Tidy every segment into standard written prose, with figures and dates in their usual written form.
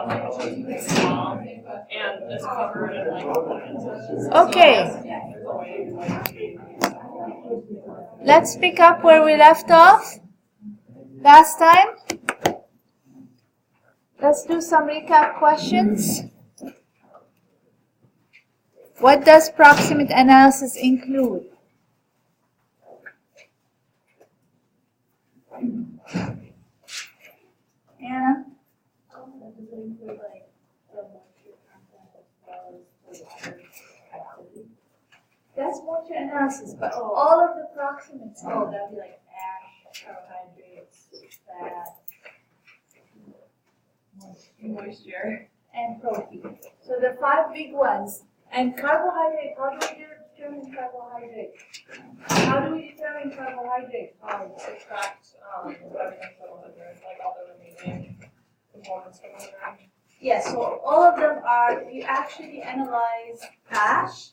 it's small and it's covered in like plants. Okay. Let's pick up where we left off last time. Let's do some recap questions. What does proximate analysis include? Anna? That's moisture analysis, but all of the proximates. Oh, that'd be like ash, carbohydrates, fat, moisture, and protein. So the 5 big ones. And carbohydrate, how do we determine carbohydrate? How do we determine carbohydrate? subtract everything from the grain, like all the remaining components from the grain. Yes, so all of them are, you actually analyze ash,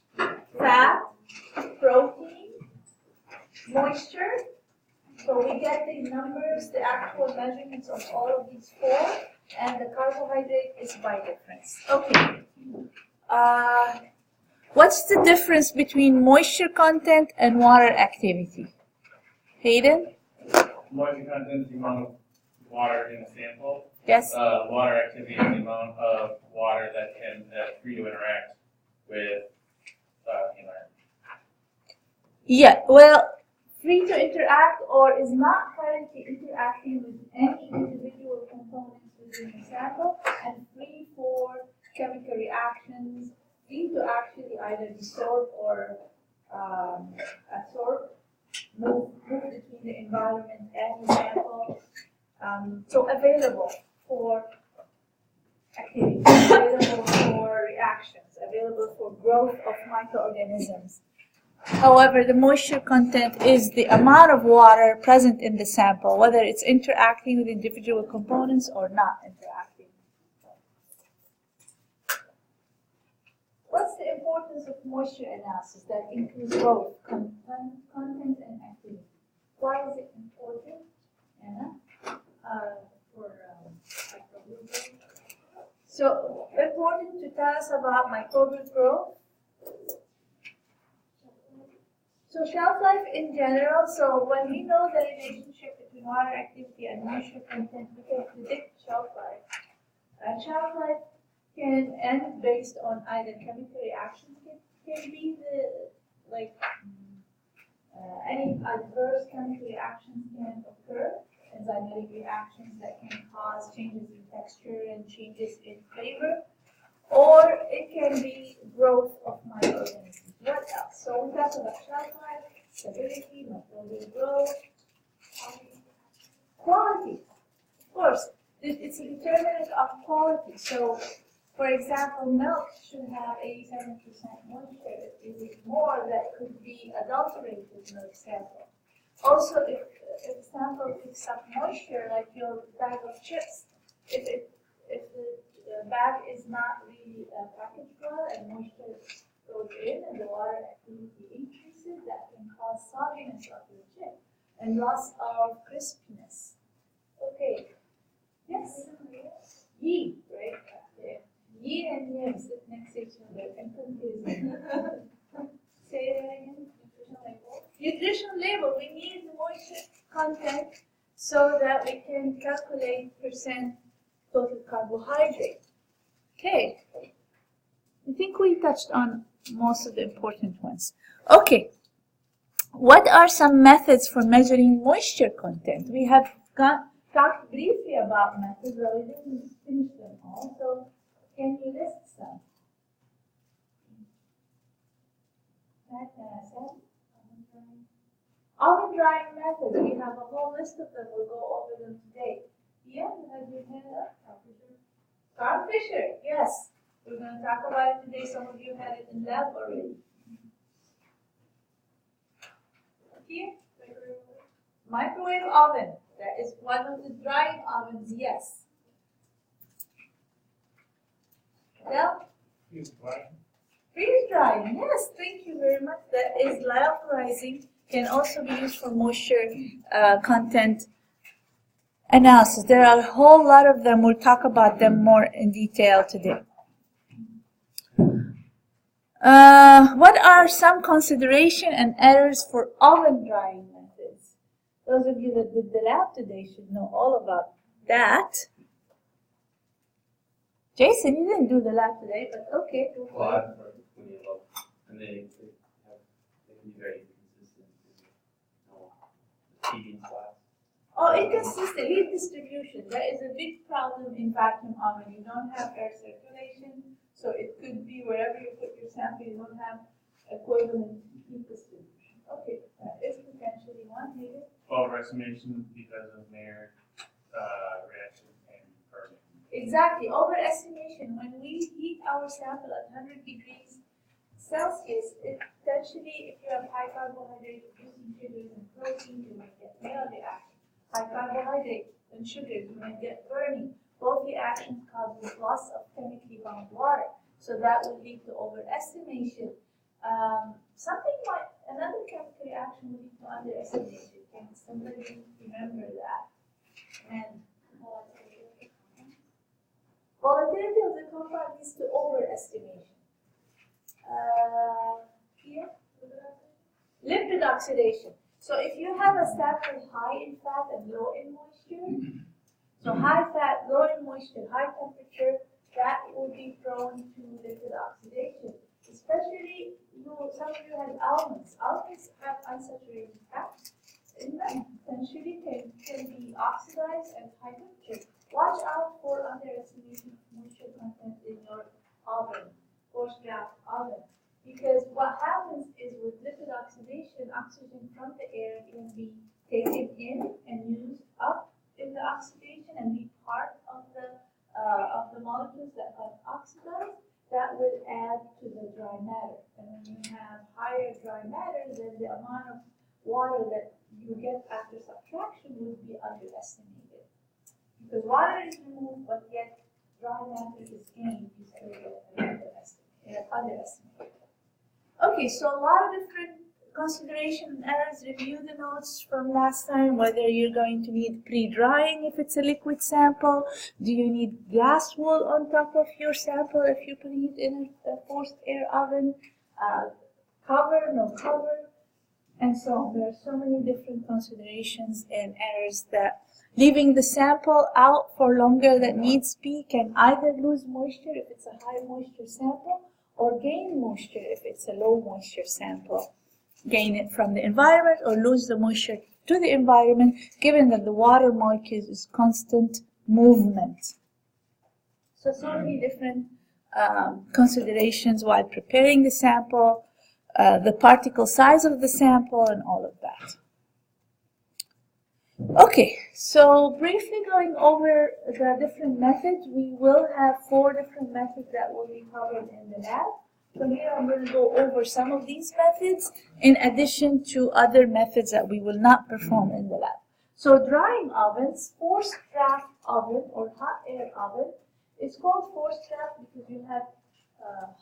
fat, protein, moisture. So we get the numbers, the actual measurements of all of these 4, and the carbohydrate is by difference. Okay. What's the difference between moisture content and water activity? Hayden? Moisture content is the amount of water in the sample. Yes? Water activity is the amount of water that's free to interact with the environment. Yeah, well, free to interact or is not currently interacting with any individual components within the sample, and free for chemical reactions, free to actually either dissolve or absorb, move between the environment and the sample. So available for activity, available for reactions, available for growth of microorganisms. However, the moisture content is the amount of water present in the sample, whether it's interacting with individual components or not interacting. What's the importance of moisture analysis that includes both content and activity? Why is it important, Anna? So, important to tell us about microbial growth. So shelf life in general, so when we know the relationship between water activity and moisture content, we can predict shelf life. Shelf life can end based on either chemical reactions, can be any adverse chemical reactions can occur, enzymatic reactions that can cause changes in texture and changes in flavor, or it can be growth of microorganisms. What else? So we talked about shelf life, stability, microbial growth, quality. Of course, it's a determinant of quality. So, for example, milk should have 87% moisture. If it's more, that could be adulterated milk sample. Also, if sample picks up moisture, like your bag of chips, if the bag is not really packaged well and moisture goes in and the water activity increases, that can cause sogginess of the chip and loss of crispness. Okay. Yes? Yeast, right? Yeast and yam sit next to each other and confuse them. Say that again. Nutrition label. We need the moisture content so that we can calculate percent total carbohydrate. Okay. I think we touched on most of the important ones. Okay. What are some methods for measuring moisture content? We have talked briefly about methods, but we didn't finish them all. So can you list some? Oven drying methods. We have a whole list of them. We'll go over them today. Yeah, has your hand up? Carl Fisher, yes. We're going to talk about it today. Some of you had it in lab already. Here, microwave oven. That is one of the drying ovens, yes. Well, freeze drying, yes, thank you very much. That is lyophilizing. Can also be used for moisture content analysis. There are a whole lot of them. We'll talk about them more in detail today. What are some consideration and errors for oven drying methods? Those of you that did the lab today should know all about that. Jason, you didn't do the lab today, but okay. Well, I've heard plenty of them, and they can be very inconsistent in heating class. Oh, inconsistent heat distribution. That is a big problem in vacuum oven. You don't have air circulation, so it could be wherever you put your sample, you don't have equivalent heat distribution. Okay, that is potentially one needed. Overestimation because of Maillard reaction and burning. Exactly, overestimation. When we heat our sample at 100 degrees Celsius, it potentially, if you have high carbohydrate producing sugars and protein, you might get Maillard reaction. High carbohydrate and sugars, you might get burning. Both reactions cause loss of chemically bound water, so that will lead to overestimation. Another chemical reaction will lead to underestimation. Can somebody remember that? And volatility of the compound leads to overestimation. Here, lipid oxidation. So if you have a sample high in fat and low in moisture, so high fat, low in moisture, high temperature, that will be prone to lipid oxidation. Especially, some of you have almonds. Almonds have unsaturated fat in them. Potentially can be oxidized at high temperature. Watch out for underestimation of moisture content in your oven, forced draft oven. Because what happens is with lipid oxidation, oxygen from the air can be taken in and used up in the oxidation and be part of the molecules that got oxidized. That will add to the dry matter. And when you have higher dry matter, then the amount of water that you get after subtraction will be underestimated. Because water is removed, but yet dry matter is gained, you still get underestimated. Okay, so a lot of different consideration and errors. Review the notes from last time, whether you're going to need pre-drying if it's a liquid sample. Do you need glass wool on top of your sample if you put it in a forced air oven? Cover, no cover, and so on. There are so many different considerations and errors that leaving the sample out for longer than needs be can either lose moisture if it's a high moisture sample or gain moisture if it's a low moisture sample. Gain it from the environment or lose the moisture to the environment, given that the water molecule is constant movement. So many different considerations while preparing the sample, the particle size of the sample, and all of that. Okay, so briefly going over the different methods, we will have 4 different methods that will be covered in the lab. So here I'm going to go over some of these methods in addition to other methods that we will not perform in the lab. So drying ovens, forced draft oven or hot air oven, is called forced draft because you have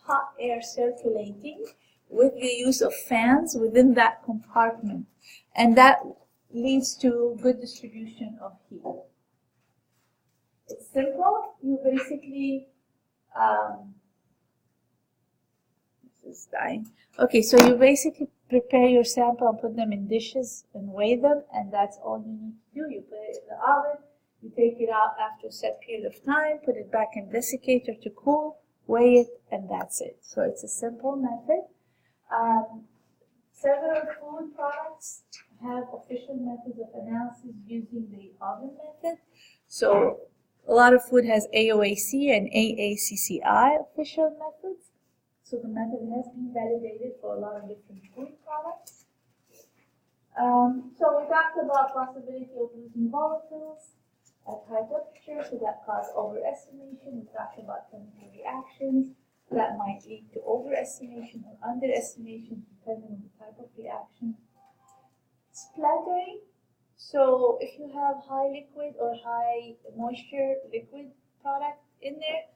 hot air circulating with the use of fans within that compartment. And that leads to good distribution of heat. It's simple. You basically is dying. Okay, so you basically prepare your sample and put them in dishes and weigh them, and that's all you need to do. You put it in the oven, you take it out after a set period of time, put it back in desiccator to cool, weigh it, and that's it. So it's a simple method. Several food products have official methods of analysis using the oven method. So a lot of food has AOAC and AACCI official methods. So the method has been validated for a lot of different food products. So we talked about possibility of losing volatiles at high temperature, so that caused overestimation. We talked about chemical reactions that might lead to overestimation or underestimation depending on the type of reaction. Splattering. So if you have high liquid or high moisture liquid product in there,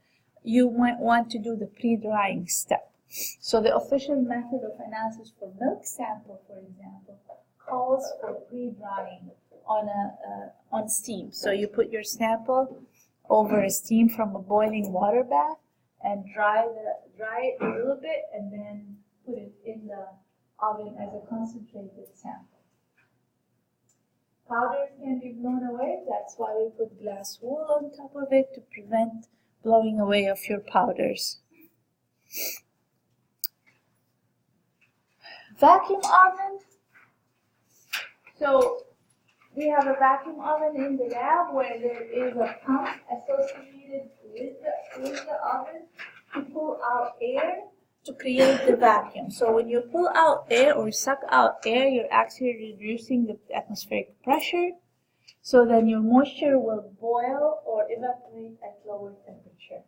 you might want to do the pre-drying step. So the official method of analysis for milk sample, for example, calls for pre-drying on steam. So you put your sample over a steam from a boiling water bath and dry it a little bit and then put it in the oven as a concentrated sample. Powders can be blown away. That's why we put glass wool on top of it to prevent blowing away of your powders. Vacuum oven. So we have a vacuum oven in the lab where there is a pump associated with the oven to pull out air to create the vacuum. So when you pull out air or suck out air, you're actually reducing the atmospheric pressure, so then your moisture will boil or evaporate at lower temperature.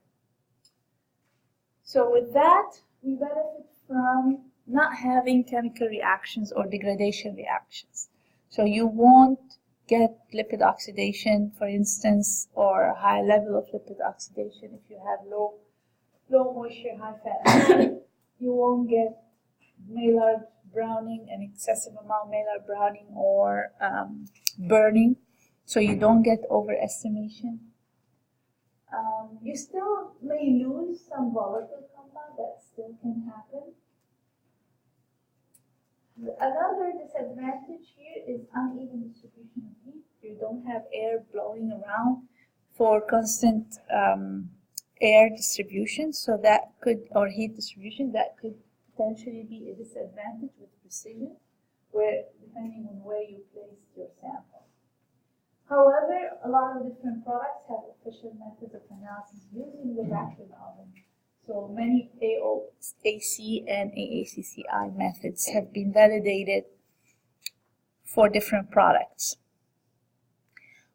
So with that, we benefit from not having chemical reactions or degradation reactions. So you won't get lipid oxidation, for instance, or a high level of lipid oxidation if you have low moisture, high fat. You won't get Maillard browning, an excessive amount of Maillard browning or burning, so you don't get overestimation. You still may lose some volatile compound, that still can happen. Another disadvantage here is uneven distribution of heat. You don't have air blowing around for constant air distribution, so that could, or heat distribution, that could potentially be a disadvantage with precision, where depending on where you place your sample. However, a lot of different products have official methods of analysis using the vacuum oven. So many AOAC and AACCI methods have been validated for different products.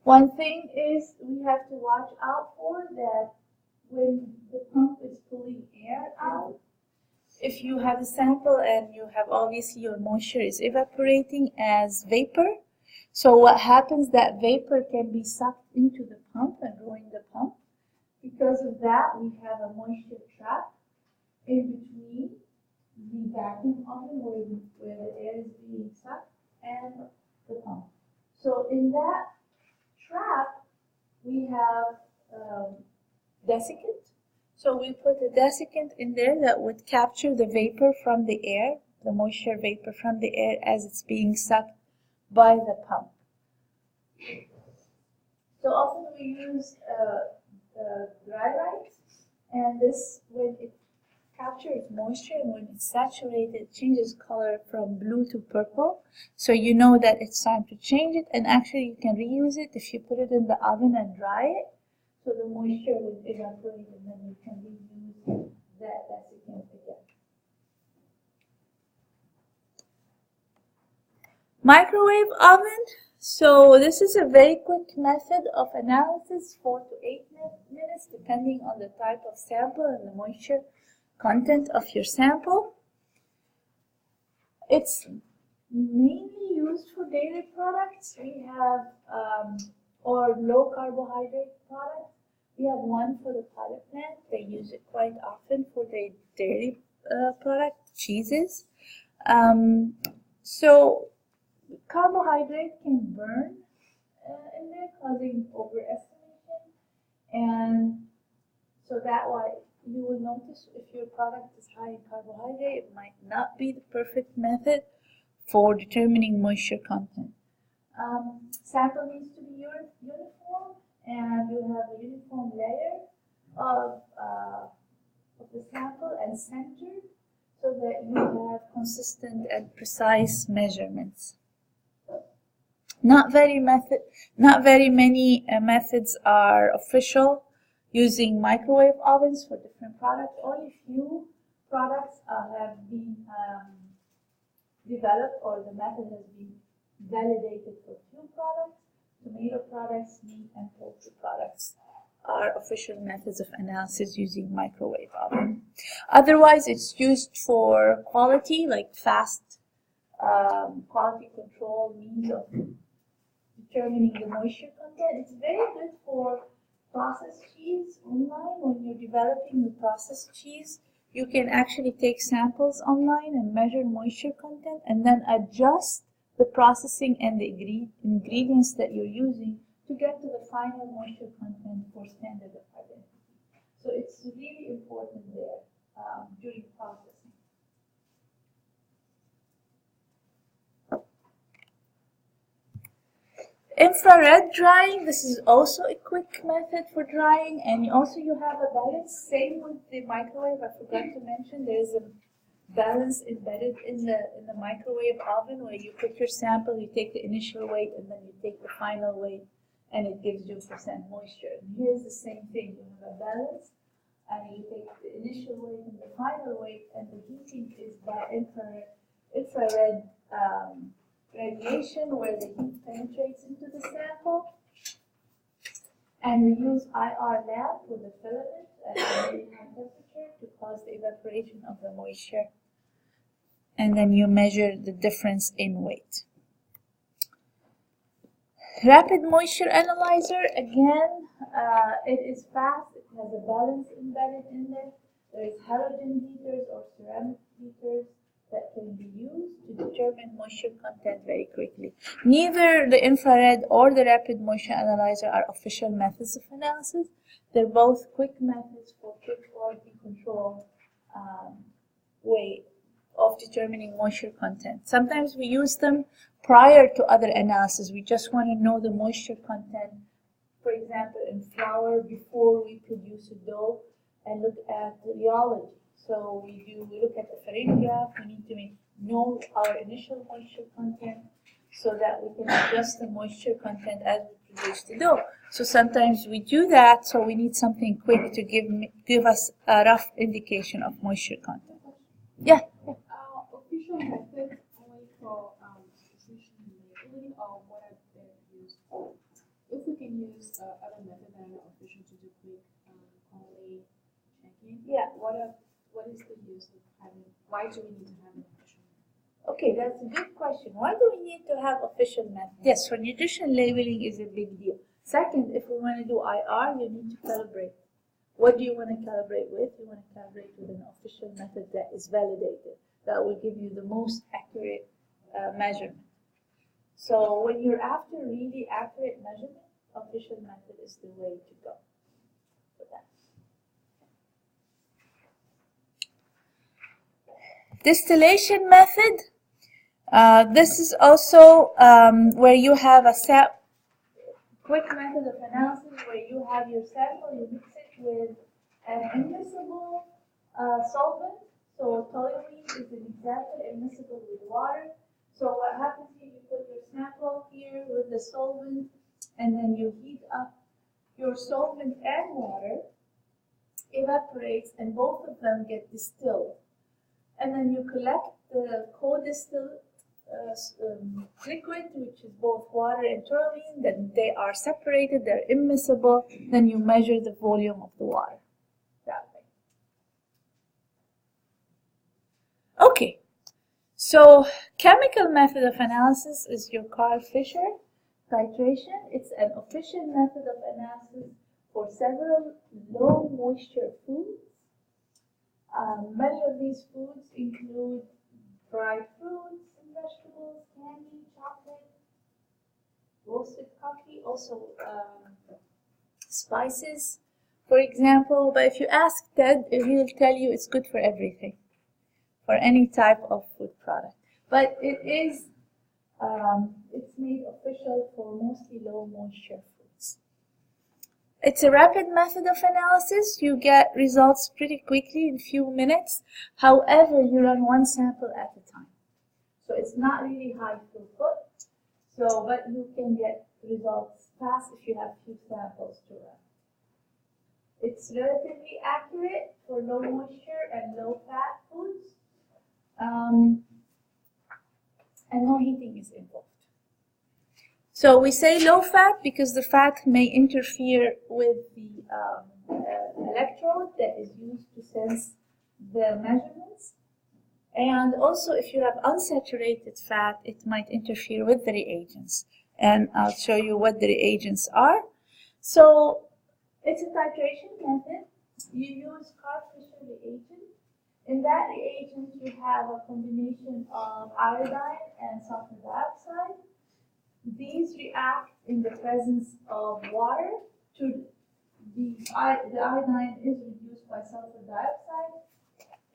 One thing is we have to watch out for that when the pump is pulling air out. If you have a sample and you have obviously your moisture is evaporating as vapor, so what happens, that vapor can be sucked into the pump and ruin the pump. Because of that, we have a moisture trap in between the vacuum oven where the air is being sucked and the pump. So in that trap, we have desiccant. So we put a desiccant in there that would capture the vapor from the air, the moisture vapor from the air as it's being sucked by the pump. So often we use dry light, and this, when it captures moisture and when it's saturated, it changes color from blue to purple. So you know that it's time to change it, and actually you can reuse it if you put it in the oven and dry it. So the moisture will evaporate and then you can reuse that desiccant again. Microwave oven. So this is a very quick method of analysis, 4 to 8 minutes, depending on the type of sample and the moisture content of your sample. It's mainly used for dairy products. We have, or low carbohydrate products. We have one for the pilot plant. They use it quite often for their dairy product, cheeses. So carbohydrate can burn in there, causing overestimation, and so that why you will notice if your product is high in carbohydrate, it might not be the perfect method for determining moisture content. Sample needs to be uniform, and you have a uniform layer of the sample and centered, so that you have consistent and precise measurements. Not very many methods are official using microwave ovens for different products. Only few products have been developed, or the method has been validated for few products. Tomato products, meat and poultry products are official methods of analysis using microwave oven. Otherwise, it's used for quality, like fast quality control means of determining the moisture content. It's very good for processed cheese online. When you're developing the processed cheese, you can actually take samples online and measure moisture content and then adjust the processing and the ingredients that you're using to get to the final moisture content for standard of identity. So it's really important there during processing. Infrared drying, this is also a quick method for drying, and also you have a balance. Same with the microwave, I forgot to mention, there is a balance embedded in the microwave oven where you put your sample, you take the initial weight, and then you take the final weight, and it gives you % moisture. And here's the same thing, you have a balance, and you take the initial weight and the final weight, and the heating is by infrared radiation where the heat penetrates into the sample. And we use IR lamp with a filament at a very high temperature to cause the evaporation of the moisture. And then you measure the difference in weight. Rapid moisture analyzer, again, it is fast, it has a balance embedded in there. There is halogen heaters or ceramic heaters that can be used to determine moisture content very quickly. Neither the infrared or the rapid moisture analyzer are official methods of analysis. They're both quick methods for quick quality control way of determining moisture content. Sometimes we use them prior to other analysis. We just want to know the moisture content, for example, in flour before we produce a dough and look at the rheology. So we look at the farine graph, we need to know our initial moisture content so that we can adjust the moisture content as we produce the dough. So sometimes we do that, so we need something quick to give us a rough indication of moisture content. Yeah? Official method only for nutrition labeling, or what are they used for? If we can use other methods that are official to do quick quality checking, what is the use of having, why do we need to have an official method? Okay, that's a good question. Why do we need to have official method? Yes, for nutrition labeling is a big deal. Second, if we want to do IR, you need to calibrate. What do you want to calibrate with? You want to calibrate with an official method that is validated, that will give you the most accurate measurement. So when you're after really accurate measurement, official method is the way to go for that. Distillation method. This is also where you have a quick method of analysis where you have your sample, you mix it with an immiscible solvent. So toluene is an example, immiscible with water. So what happens here, you put your sample here with the solvent, and then you heat up your solvent and water, evaporates, and both of them get distilled. And then you collect the co-distilled liquid, which is both water and toluene. Then they are separated, they're immiscible. Then you measure the volume of the water. That way. Okay, so chemical method of analysis is your Carl Fisher titration. It's an official method of analysis for several low moisture foods. Many of these foods include dried fruits and vegetables, candy, chocolate, roasted coffee, also spices, for example. But if you ask Ted, he'll tell you it's good for everything, for any type of food product. But it is, it's made official for mostly low moisture foods. It's a rapid method of analysis. You get results pretty quickly in a few minutes. However, you run one sample at a time. So it's not really high throughput. So, but you can get results fast if you have few samples to run. It's relatively accurate for low moisture and low fat foods. And no heating is involved. So we say low fat because the fat may interfere with the electrode that is used to sense the measurements. And also if you have unsaturated fat, it might interfere with the reagents. And I'll show you what the reagents are. So it's a titration method. You use Carl Fisher reagent. In that reagent, you have a combination of iodine and sulfur dioxide. These react in the presence of water to the iodine is reduced by sulfur dioxide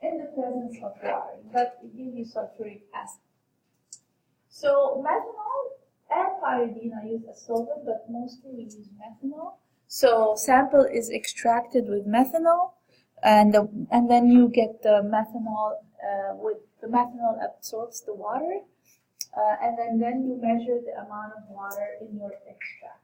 in the presence of water, but it gives you sulfuric acid. So methanol and pyridine are used as solvent, but mostly we use methanol. So sample is extracted with methanol, and then you get the methanol. With the methanol absorbs the water, and then you measure the amount of water in your extract.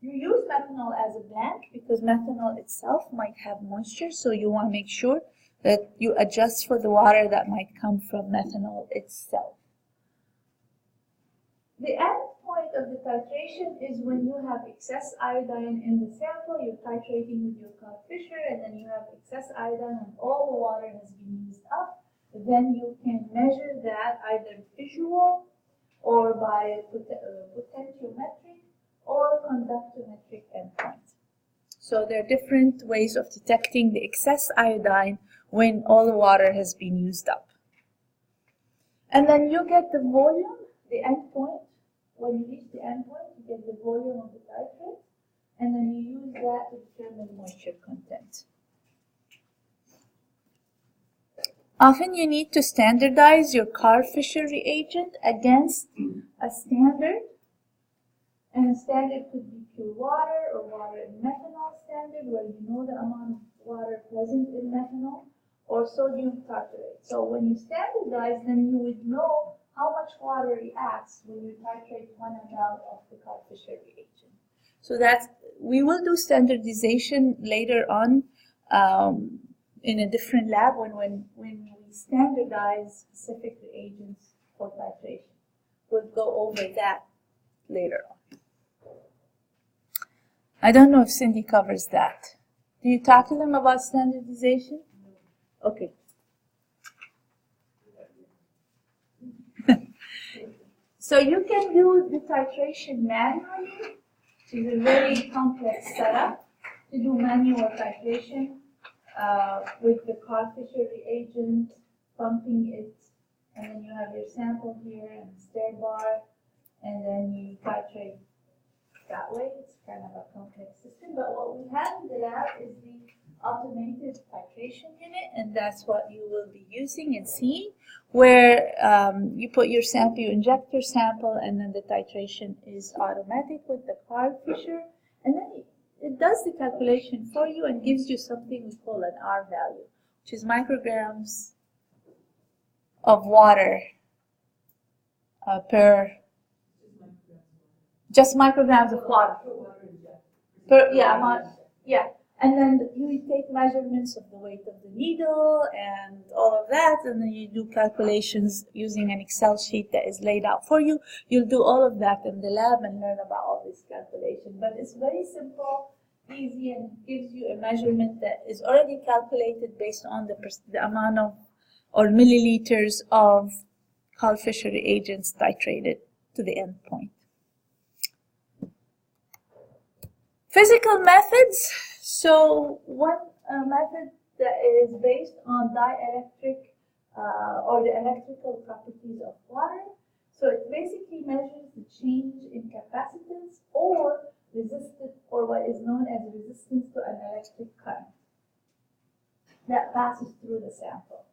You use methanol as a blank because methanol itself might have moisture, so you want to make sure that you adjust for the water that might come from methanol itself. The end point of the titration is when you have excess iodine in the sample, you're titrating with your Carl-Fisher, and then you have excess iodine and all the water has been used up. Then you can measure that either visual or by potentiometric or conductometric endpoint. So there are different ways of detecting the excess iodine when all the water has been used up. And then you get the volume, the endpoint. When you reach the endpoint, you get the volume of the titrate, and then you use that to determine moisture content. Often you need to standardize your Carl-Fisher reagent against a standard, and standard could be pure water or water in methanol standard, where you know the amount of water present in methanol, or sodium tartarate. So when you standardize, then you would know how much water reacts when you titrate 1 ml of the Carl-Fisher reagent. So we will do standardization later on in a different lab when we standardize specific reagents for titration. We'll go over that later on. I don't know if Cindy covers that. Do you talk to them about standardization? Okay. So you can do the titration manually. It's a very complex setup to do manual titration with the Carl-Fisher reagent, pumping it, and then you have your sample here and the stir bar, and then you titrate that way. It's kind of a complex system, but what we have in the lab is the automated titration unit, and that's what you will be using and seeing, where you put your sample, you inject your sample, and then the titration is automatic with the Carl-Fisher, and then it does the calculation for you and gives you something we call an R value, which is micrograms of water just micrograms of water and then you take measurements of the weight of the needle and all of that, and then you do calculations using an Excel sheet that is laid out for you. You'll do all of that in the lab and learn about all this calculation, but it's very simple, easy, and gives you a measurement that is already calculated based on the amount of or milliliters of Carl-Fisher reagents titrated to the end point. Physical methods. So one method that is based on dielectric or the electrical properties of water. So it basically measures the change in capacitance or resistance, or what is known as resistance to an electric current that passes through the sample.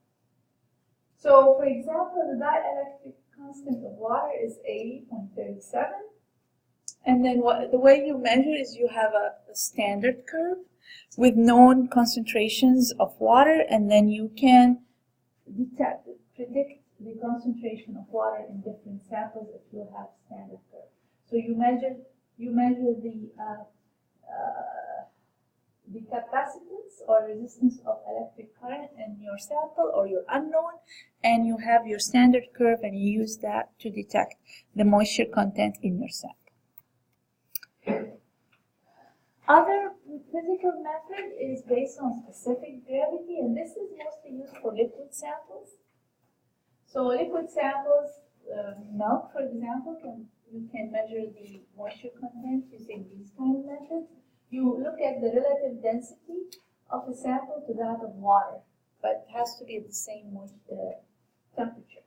So for example, the dielectric constant of water is 80.37. And then the way you measure is you have a standard curve with known concentrations of water, and then you can predict the concentration of water in different samples if you have standard curve. So you measure the capacitance or resistance of electric current in your sample or your unknown, and you have your standard curve, and you use that to detect the moisture content in your sample. Other physical method is based on specific gravity, and this is mostly used for liquid samples. So liquid samples, milk for example, you can measure the moisture content using these kind of methods. You look at the relative density of a sample to that of water, but it has to be at the same temperature.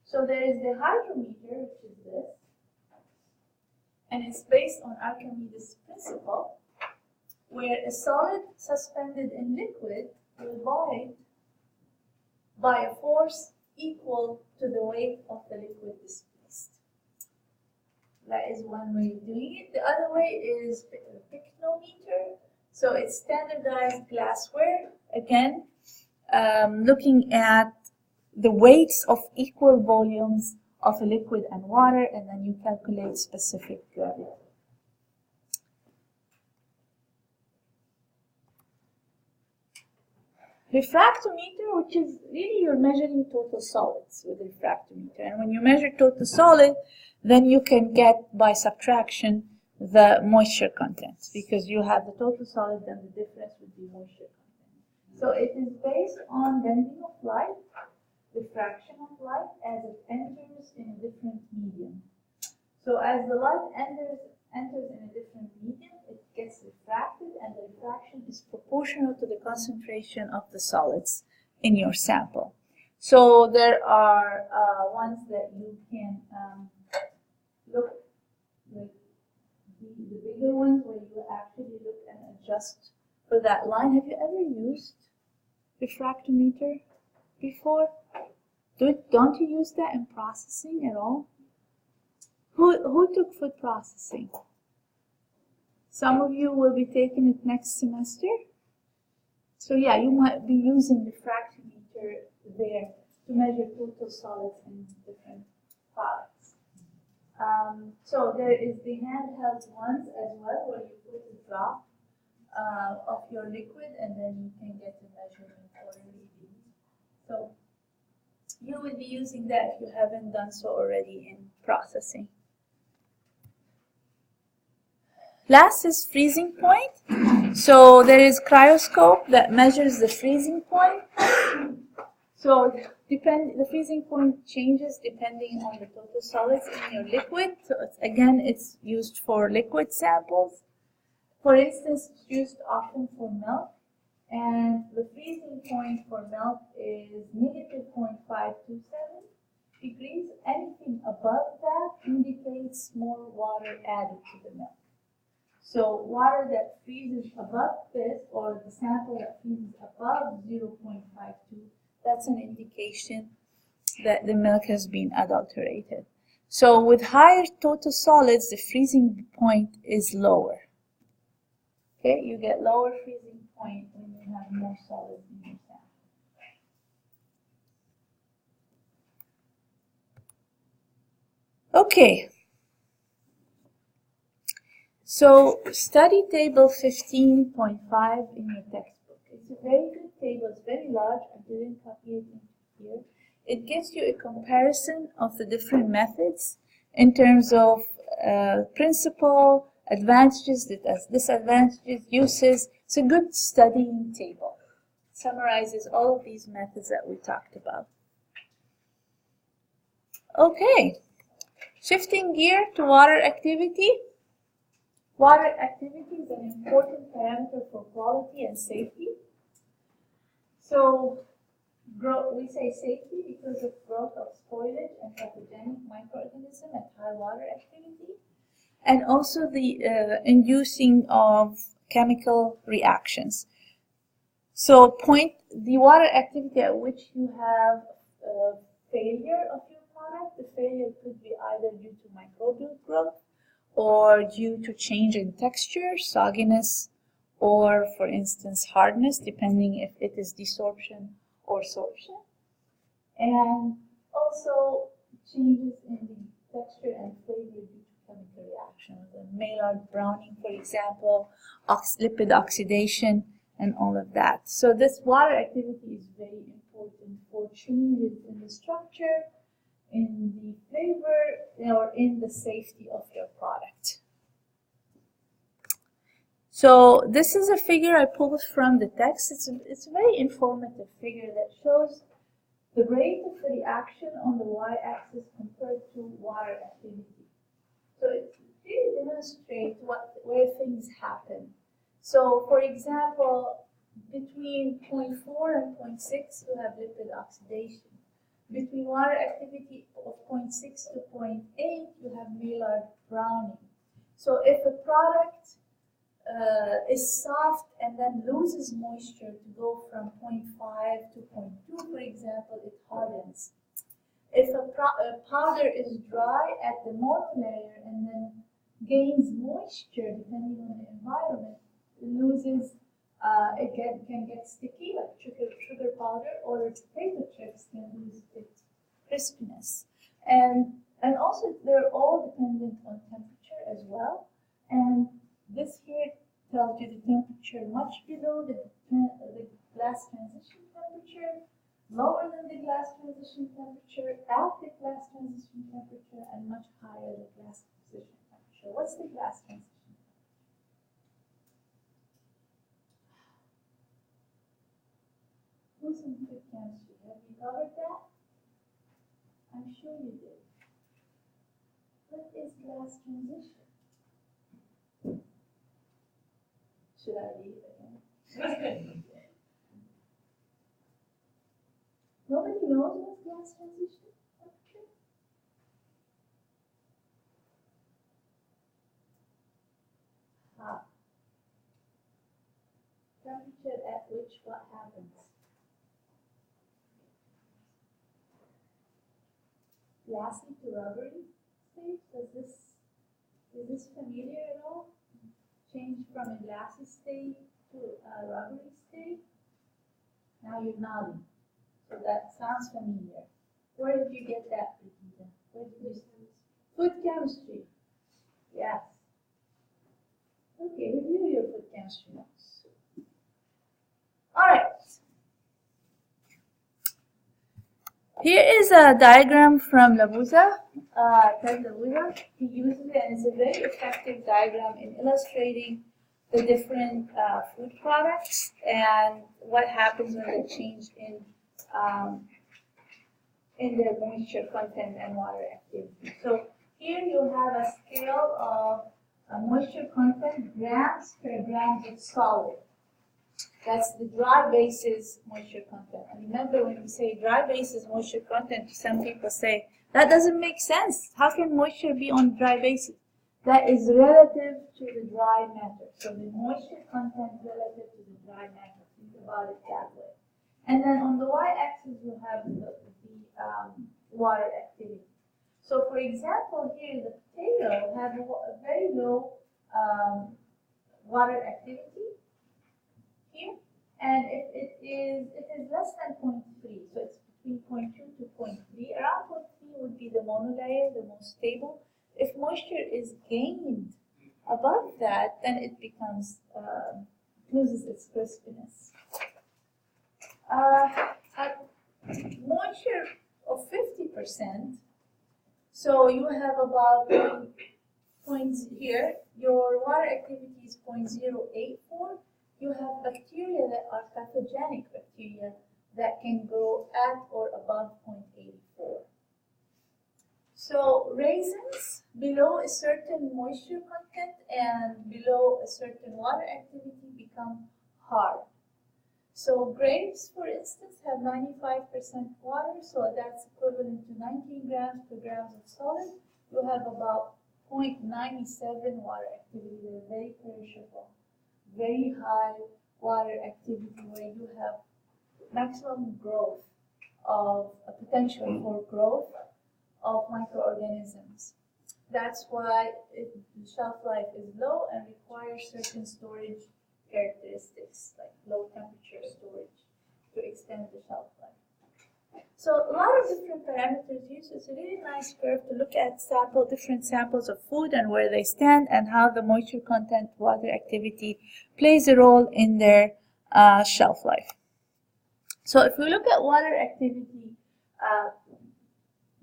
So there is the hydrometer, which is this, and it's based on Archimedes' principle, where a solid suspended in liquid will void by a force equal to the weight of the liquid displaced. That is one way of doing it. The other way is pycnometer. So it's standardized glassware. Again, looking at the weights of equal volumes of a liquid and water, and then you calculate specific gravity. Refractometer, which is really you're measuring total solids with refractometer. And when you measure total solid, then you can get by subtraction the moisture content, because you have the total solid and the difference would be moisture content. So it is based on bending of light, diffraction of light as it enters in a different medium. So as the light enters in a different medium, it gets refracted, and the refraction is proportional to the concentration of the solids in your sample. So there are ones that you can look, like the bigger ones where you actually look and adjust for that line. Have you ever used refractometer before? Don't you use that in processing at all? Who took food processing? Some of you will be taking it next semester. So yeah, you might be using the refractometer there to measure total solids in different products. So there is the handheld ones as well, where you put a drop of your liquid and then you can get a measurement or a reading. So you will be using that if you haven't done so already in processing. Last is freezing point. So there is cryoscope that measures the freezing point. So the freezing point changes depending on the total solids in your liquid. So it's used for liquid samples. For instance, it's used often for milk. And the freezing point for milk is -0.527 degrees. Anything above that indicates more water added to the milk. So water that freezes above this, or the sample that freezes above 0.52, that's an indication that the milk has been adulterated. So with higher total solids, the freezing point is lower. Okay, you get lower freezing point when you have more solids in your sample. Okay. So study table 15.5 in your textbook. It's a very good table. It's very large. I didn't copy it in here. It gives you a comparison of the different methods in terms of principle, advantages, disadvantages, uses. It's a good studying table. It summarizes all of these methods that we talked about. Okay, shifting gear to water activity. Water activity is an important parameter for quality and safety. So we say safety because of growth of spoilage and pathogenic microorganisms at high water activity, and also the inducing of chemical reactions. So the water activity at which you have failure of your product. The failure could be either due to microbial growth or due to change in texture, sogginess, or for instance hardness, depending if it is desorption or sorption. And also changes in the texture and flavor due to chemical reaction, the Maillard browning, for example, lipid oxidation, and all of that. So this water activity is very important for changes in the structure, in the flavor, or in the safety of your product. So this is a figure I pulled from the text. It's a very informative figure that shows the rate of the reaction on the y-axis compared to water activity. So it really demonstrates where things happen. So for example, Between 0.4 and 0.6, you have lipid oxidation. Between water activity of 0.6 to 0.8, you have Maillard browning. So if a product is soft and then loses moisture to go from 0.5 to 0.2, for example, it hardens. If a powder is dry at the monolayer and then gains moisture depending on the environment, it loses, it can get sticky like sugar powder, or potato chips can lose its crispiness. And also they're all dependent on temperature as well. And this here tells you the temperature much below the glass transition temperature, lower than the glass transition temperature, at the glass transition temperature, and much higher than the glass transition temperature. What's the glass transition? Who's in food chemistry? Have you covered that? I'm sure you did. What is glass transition? Should I read it again? Nobody knows what glass transition temperature? Temperature at which what happens? Glassy to rubbery state? Is this familiar at all? Change from a glassy state to a rubbery state? Now you're nodding. So that sounds familiar. Where did you get that, Brigitte? Where did you study? Food chemistry. Yes. Okay, review your food chemistry notes. All right. Here is a diagram from Labuza, Ted Labuza. He uses it, and it's a very effective diagram in illustrating the different food products and what happens when they change in their moisture content and water activity. So here you have a scale of moisture content, grams per grams of solid. That's the dry basis moisture content. And remember, when we say dry basis moisture content, some people say, that doesn't make sense. How can moisture be on dry basis? That is relative to the dry matter. So the moisture content relative to the dry matter. Think about it that way. And then on the y-axis, you have the water activity. So for example, here the potato has a very low water activity here, and if it is less than 0.3, so it's between 0.2 to 0.3. Around 0.3 would be the monolayer, the most stable. If moisture is gained above that, then it becomes loses its crispiness. At moisture of 50%, so you have about points here. Your water activity is 0.084. You have bacteria that are pathogenic bacteria that can grow at or above 0.84. So raisins below a certain moisture content and below a certain water activity become hard. So grapes, for instance, have 95% water, so that's equivalent to 19 grams per grams of solid. You have about 0.97 water activity. They're very perishable. Very high water activity where you have maximum growth of a potential for growth of microorganisms. That's why the shelf life is low and requires certain storage characteristics like low temperature storage to extend the shelf life. So a lot of different parameters used. It's a really nice curve to look at different samples of food and where they stand and how the moisture content, water activity plays a role in their shelf life. So if we look at water activity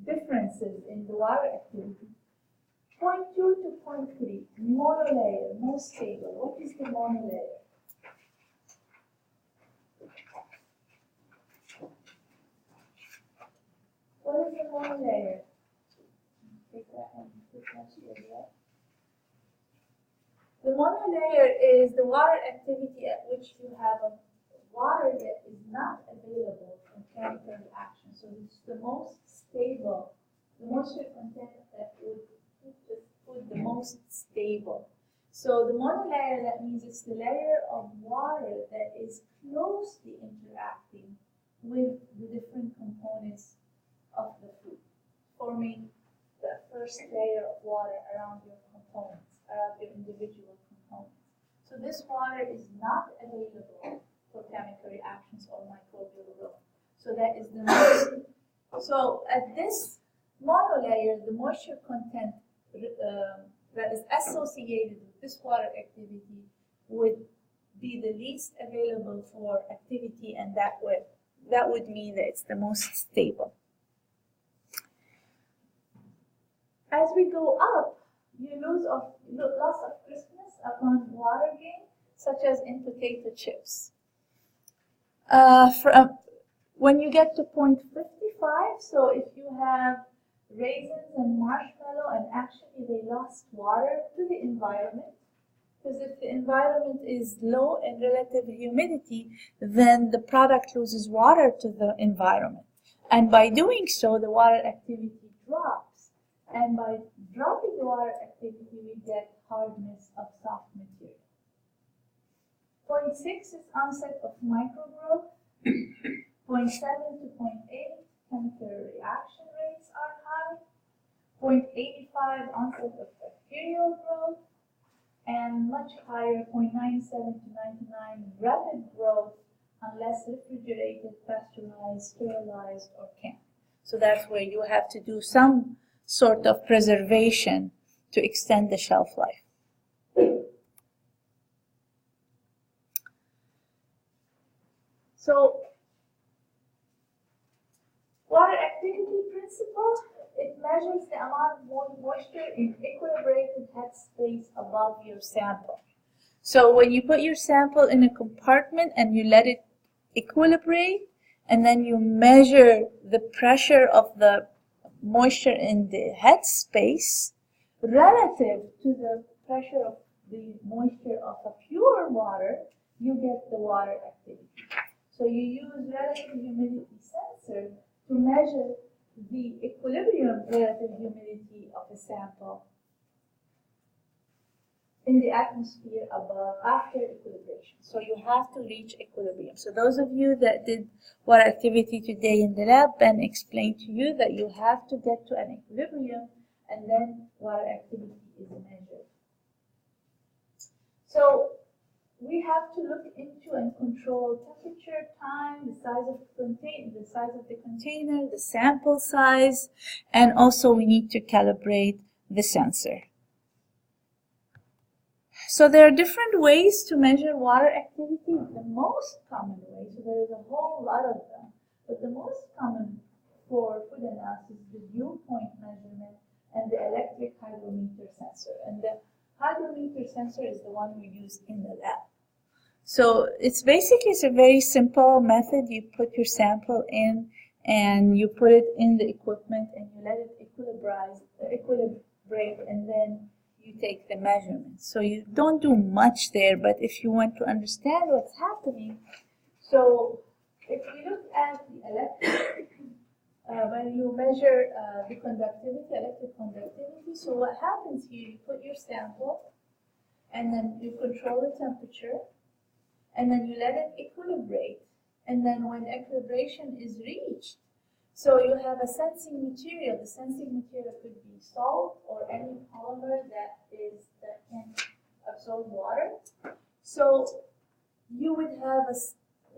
differences in the water activity, 0.2 to 0.3, monolayer, most stable. What is the monolayer? What is the monolayer? Take that and put that here. The monolayer is the water activity at which you have So the monolayer, that means it's the layer of water that is closely interacting with the different components of the food, forming the first layer of water around your components, around your individual components. So this water is not available for chemical reactions or microbial growth. So that is the most. So at this monolayer, the moisture content that is associated with this water activity would be the least available for activity, and that would mean that it's the most stable. As we go up, you lose loss of crispness upon water gain, such as in potato chips. When you get to 0.55, so if you have raisins and marshmallow and actually they lost water to the environment, because if the environment is low in relative humidity, then the product loses water to the environment. And by doing so, the water activity drops. And by dropping the water activity, we get hardness of soft material. 0.6 is onset of microgrowth. 0.7 to 0.8, chemical reaction rates are high. 0.85, onset of bacterial growth. And much higher, 0.97 to 99, rapid growth unless refrigerated, pasteurized, sterilized, or canned. So that's where you have to do some sort of preservation to extend the shelf life. So, water activity principle, it measures the amount of moisture in equilibrated headspace above your sample. So when you put your sample in a compartment and you let it equilibrate, and then you measure the pressure of the moisture in the headspace relative to the pressure of the moisture of a pure water, you get the water activity. So you use relative humidity sensor to measure the equilibrium relative humidity of a sample in the atmosphere above after equilibration. So you have to reach equilibrium. So those of you that did water activity today in the lab, Ben explained to you that you have to get to an equilibrium and then water activity is measured. So we have to look into and control temperature, time, the size of the container, the sample size, and also we need to calibrate the sensor. So there are different ways to measure water activity. The most common way, so there is a whole lot of them, but the most common for food analysis is the dew point measurement and the electric hygrometer sensor. And the hygrometer sensor is the one we use in the lab. So it's a very simple method. You put your sample in and you put it in the equipment and you let it equilibrate, and then you take the measurements. So you don't do much there, but if you want to understand what's happening, so if we look at the electric, when you measure the conductivity, electric conductivity, so what happens here, you put your sample and then you control the temperature, and then you let it equilibrate, and then when equilibration is reached, so you have a sensing material. The sensing material could be salt or any polymer that can absorb water. So you would have a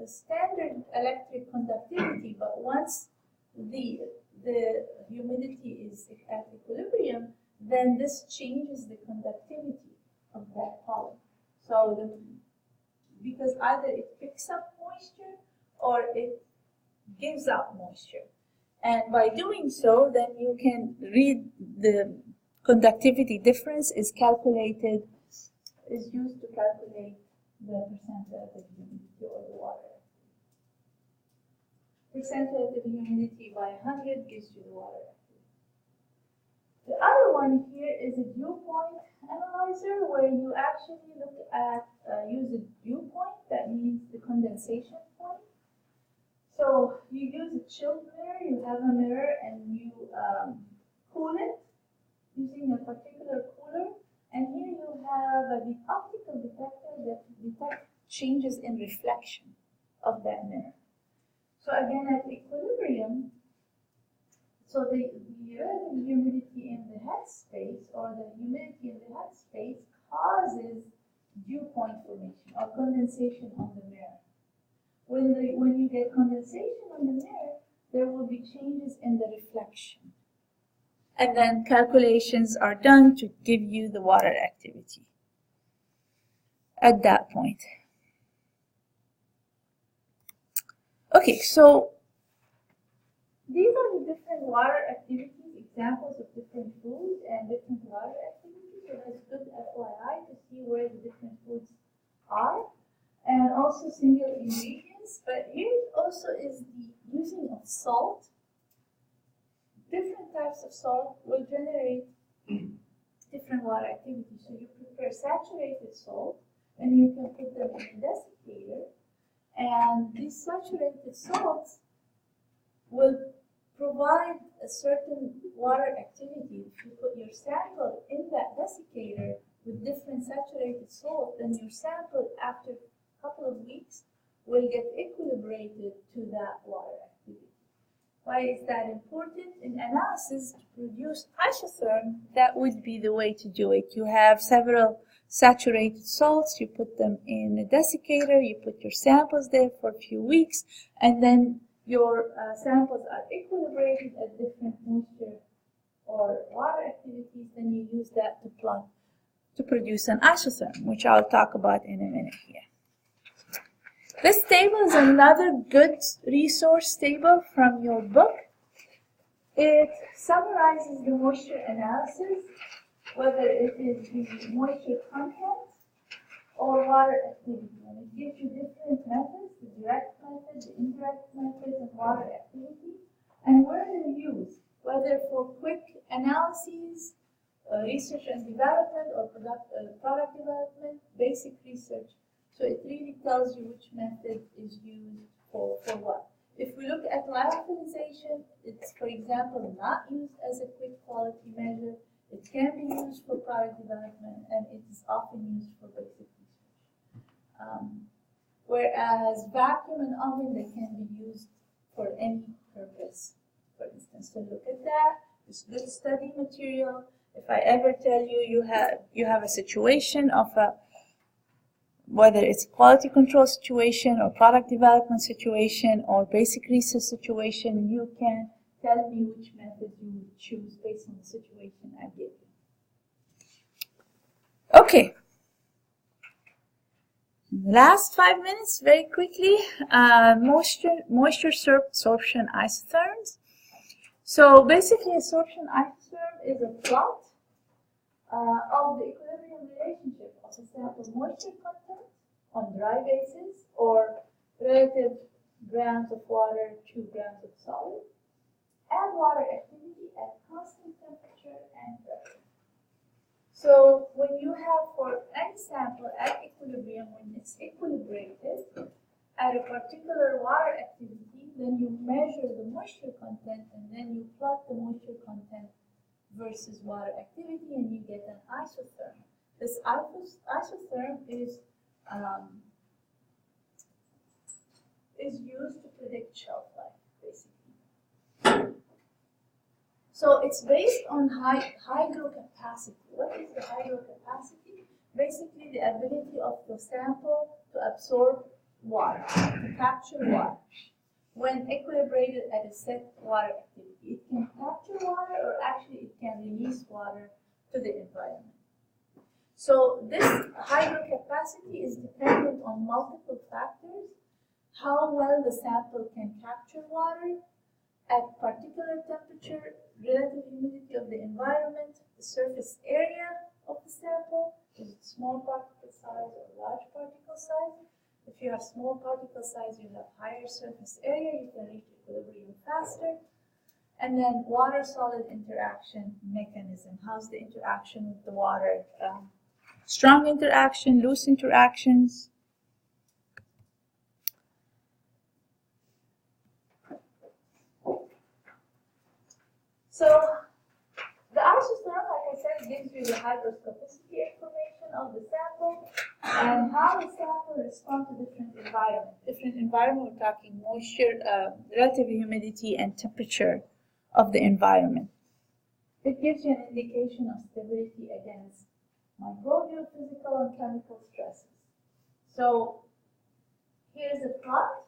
standard electric conductivity, but once the humidity is at equilibrium, then this changes the conductivity of that polymer. So because either it picks up moisture or it gives out moisture. And by doing so, then you can read the conductivity difference is used to calculate the percent relative humidity or the water. Percent relative humidity by 100 gives you the water activity. The other one here is a dew point analyzer, where you actually look at, use a dew point, that means the condensation point. So you use a chilled mirror, you have a mirror and you cool it using a particular cooler, And here you have the optical detector that detects changes in reflection of that mirror. So again, at equilibrium, so the relative humidity in the headspace, or the humidity in the headspace, causes dew point formation or condensation on the mirror. When you get condensation on the mirror, there will be changes in the reflection. And then calculations are done to give you the water activity at that point. Okay, so these are the different water activities, examples of different foods and different water activities. So that's good FYI to see where the different foods are. And also single ingredients. But here also is the using of salt. Different types of salt will generate different water activities. So you prepare saturated salt, and you can put them in a desiccator. And these saturated salts will provide a certain water activity. If you put your sample in that desiccator with different saturated salt, then your sample after a couple of weeks will get equilibrated to that water activity. Why is that important? In analysis, to produce isotherm, that would be the way to do it. You have several saturated salts, you put them in a desiccator, you put your samples there for a few weeks, and then your samples are equilibrated at different moisture or water activities, then you use that to plot to produce an isotherm, which I'll talk about in a minute here. This table is another good resource table from your book. It summarizes the moisture analysis, whether it is the moisture content or water activity. And it gives you different methods, the direct method, the indirect method, and water activity, and where they're used, whether for quick analyses, research and development, or product development, basic research. So it really tells you which method is used for what. If we look at lyophilization, it's, for example, not used as a quick quality measure. It can be used for product development, and it is often used for basic research. Whereas vacuum and oven, they can be used for any purpose, for instance. So look at that. It's good study material. If I ever tell you you have a situation of whether it's a quality control situation or product development situation or basic research situation, you can tell me which method you would choose based on the situation I give you. Okay. Last 5 minutes, very quickly, moisture absorption isotherms. So basically, absorption isotherm is a plot of the equilibrium relationship of a sample moisture content on dry basis or relative grams of water to grams of solid, and water activity at constant temperature and pressure. So when you have for any sample at equilibrium, when it's equilibrated at a particular water activity, then you measure the moisture content and then you plot the moisture content versus water activity, and you get an isotherm. This isotherm is used to predict shelf life, basically. So it's based on hydrocapacity. What is the hydrocapacity? Basically, the ability of the sample to absorb water, to capture water. When equilibrated at a set water activity, it can capture water, or actually it can release water to the environment. So this hydrocapacity is dependent on multiple factors: how well the sample can capture water at particular temperature, relative humidity of the environment, the surface area of the sample, is it small particle size or large particle size. If you have small particle size, you have higher surface area, you can reach equilibrium faster. And then water-solid interaction mechanism. How's the interaction with the water? Strong interaction, loose interactions. So the isotherm, like I said, gives you the hygroscopicity information of the sample and how the sample responds to different environments. Different environment, we're talking moisture, relative humidity, and temperature of the environment. It gives you an indication of stability against microbial, physical, and chemical stresses. So here's a plot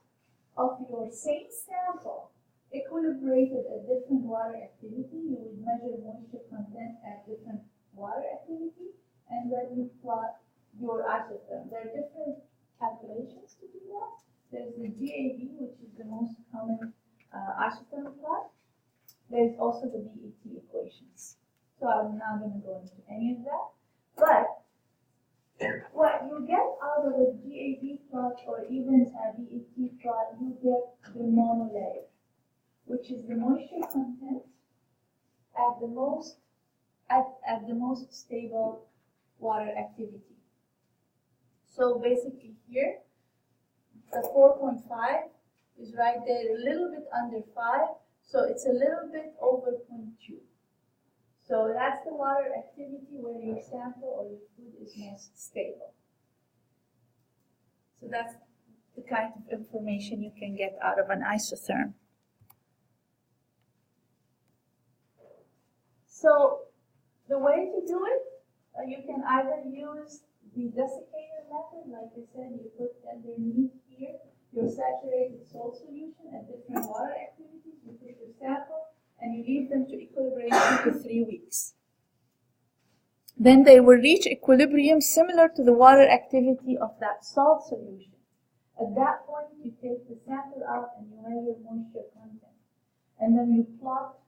of your same sample equilibrated at different water activity. You would measure moisture content at different water activity, and then you plot your isotherm. There are different calculations to do that. There's the GAV, which is the most common isotherm plot. There's also the BET equations. So I'm not going to go into any of that. But what you get out of a GAV plot or even a BET plot, you get the monolayer, which is the moisture content at the most stable water activity. So basically here, the 4.5 is right there, a little bit under 5, so it's a little bit over 0.2. So that's the water activity where your sample or your food is most stable. So that's the kind of information you can get out of an isotherm. So the way to do it, you can either use the desiccator method, like I said, you put underneath here your saturated salt solution at different water activities, you put your sample, and you leave them to equilibrate 2 to 3 weeks. Then they will reach equilibrium similar to the water activity of that salt solution. At that point, you take the sample out and you measure moisture content. And then you plot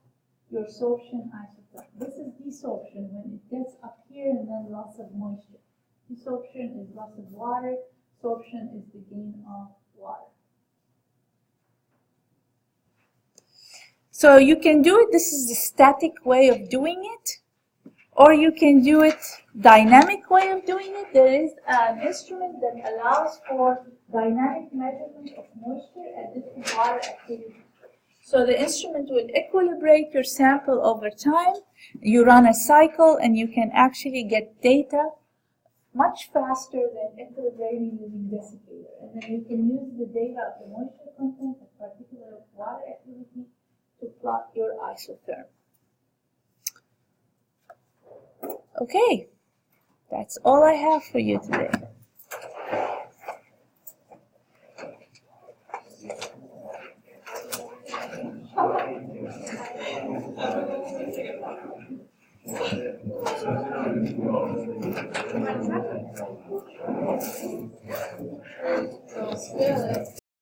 your sorption isotherm. This is desorption, when it gets up here and then loss of moisture. Desorption is loss of water, sorption is the gain of water. So you can do it, this is the static way of doing it, or you can do it dynamic way of doing it. There is an instrument that allows for dynamic measurement of moisture at different water activities. So the instrument will equilibrate your sample over time. You run a cycle and you can actually get data much faster than equilibrating using desiccator. And then you can use the data of the moisture content at particular water activity to plot your isotherm. Okay, that's all I have for you today. So spill it.